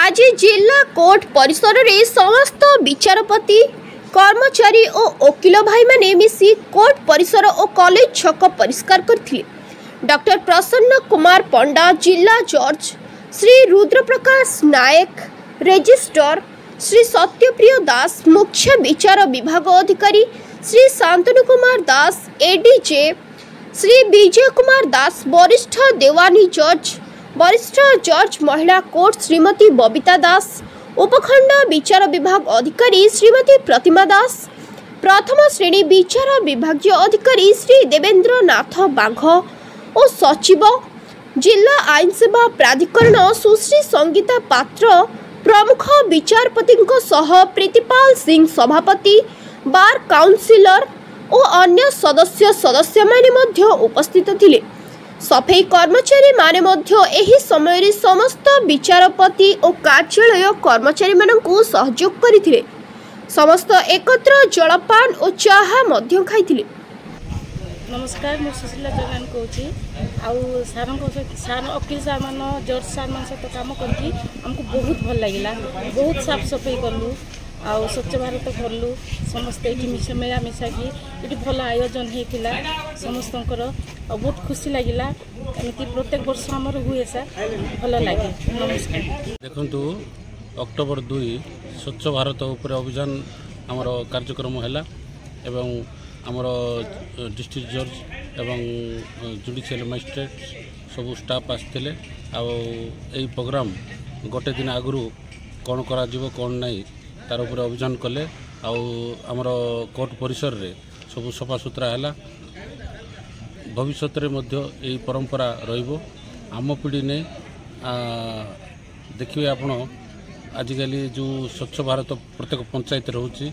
आज जिला कोर्ट परिसर रे समस्त विचारपति कर्मचारी और वकिल भाई माने मिसी कोर्ट परिसर और कॉलेज छक परिष्कार करथिले। डॉक्टर प्रसन्न कुमार पंडा जिला जज, श्री रुद्रप्रकाश नायक रजिस्ट्रार, श्री सत्यप्रिय दास मुख्य विचार विभाग अधिकारी, श्री शांतनु कुमार दास एडीजे, श्री विजय कुमार दास वरिष्ठ देवानी जज, वरिष्ठ जज महिला कोर्ट श्रीमती बबिता दास, उपखंड विचार विभाग अधिकारी श्रीमती प्रतिमा दास, प्रथम श्रेणी विचार विभागीय अधिकारी श्री देवेंद्र नाथ बाघ और सचिव जिला आईन सेवा प्राधिकरण सुश्री संगीता पात्र प्रमुख विचारपति प्रीतिपाल सिंह सभापति, बार काउंसिलर और अन्य सदस्य माने उपस्थित थिले। सफाई कर्मचारी माने एही समय रे समस्त विचारपति और कार्यालय कर्मचारी मानकु सहयोग करिथिले। समस्त एकत्र जलपान और चाहा मध्य खाइथिले। नमस्कार, मु सुशीला जगान कहूँ आउ सार वकील सार मान जज सार मान सहित काम करके हमको बहुत भल लगिला। बहुत साफ सफाई कलु आउ स्वच्छ भारत करलु समस्त ये मेला मिसाकी ये भल आयोजन होता समस्त बहुत खुशी लगिला। एमती प्रत्येक वर्ष आमर हुए सा भल लगे। नमस्कार। देखु अक्टोबर 2 स्वच्छ भारत उपर अभियान आमर कार्यक्रम है एवं आमर डिस्ट्रिक्ट जज एवं जुडिशियल मजिस्ट्रेट सब स्टाफ आसते आई प्रोग्राम गोटे दिन आगु कौन कौन नहीं तार उपर अभियान कले आमर कोर्ट परिसर रे सब सफा सुतरा है। भविष्य में परंपरा रहिबो। आम पीढ़ी ने देखिए आपण आजिकल जो स्वच्छ भारत प्रत्येक पंचायत रोचे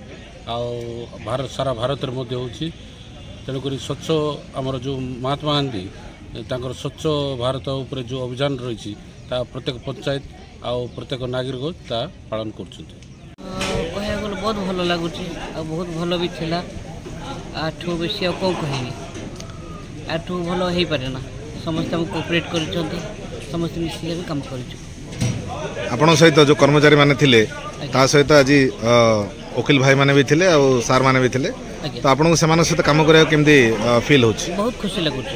भारत सारा भारत में होची। तेणुक स्वच्छ आमर जो महात्मा गांधी तांकर स्वच्छ भारत उपर जो अभियान रही प्रत्येक पंचायत आउ प्रत्येक नागरिक ता पालन कर बहुत भल लगुच बहुत भल भी थिला। आठू बेसी कौ कह आठू भल हो पारे ना। समस्त कोऑपरेट कर समस्त मिसिक काम कर सहित जो कर्मचारी माने थिले ता सहित आज वकील भाई माने भी थिले और सार माने भी थिले तो आपन से सहित काम करे केमदी फील होची? बहुत खुशी लगुच।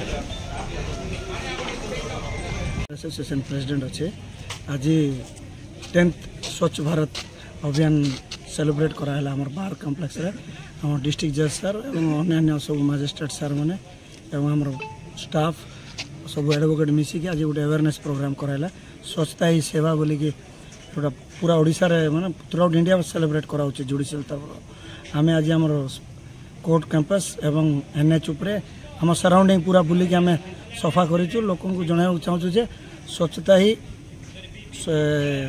एसोसिएशन प्रेसिडेंट अच्छे आज 10th स्वच्छ भारत अभियान सेलिब्रेट कराला आम बार कम्प्लेक्स आम डिस्ट्रिक्ट जज सर और अन्य सब मजिस्ट्रेट सर मैंने आम स्टाफ सब एडवोकेट मिसिक आज गोटे अवेयरनेस प्रोग्राम कराला स्वच्छता ही सेवा बोलिकी गोटा पूरा ओडिशा रे माने थ्रू आउट इंडिया सेलिब्रेट कराऊ जुडिशियल तरफ। आम आज आम कोर्ट कैंपस एवं एनएच उपरे आम सराउंडिंग पूरा बुलिकी आम सफा करूँ। लोक जन चाहूँ जे स्वच्छता ही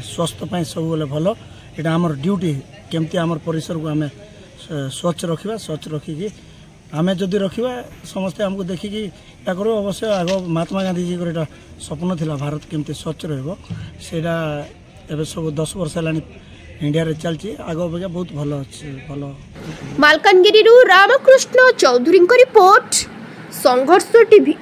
स्वस्थ सब बोले भल यहाँ आमर ड्यूटी केमती आमर परिसर को आम स्वच्छ रखा। स्वच्छ रखिकी आम जदि रखा समस्ते आमको देखिकी या करूँ। अवश्य आग महात्मा गांधी जी को स्वप्न थिला भारत केमती स्वच्छ रहा एवं सब 10 वर्ष है इंडिया रे चलची आग अपेक्षा बहुत भल अच्छे भल। मालकानगिरी रामकृष्ण चौधरी रिपोर्ट संघर्ष टीवी।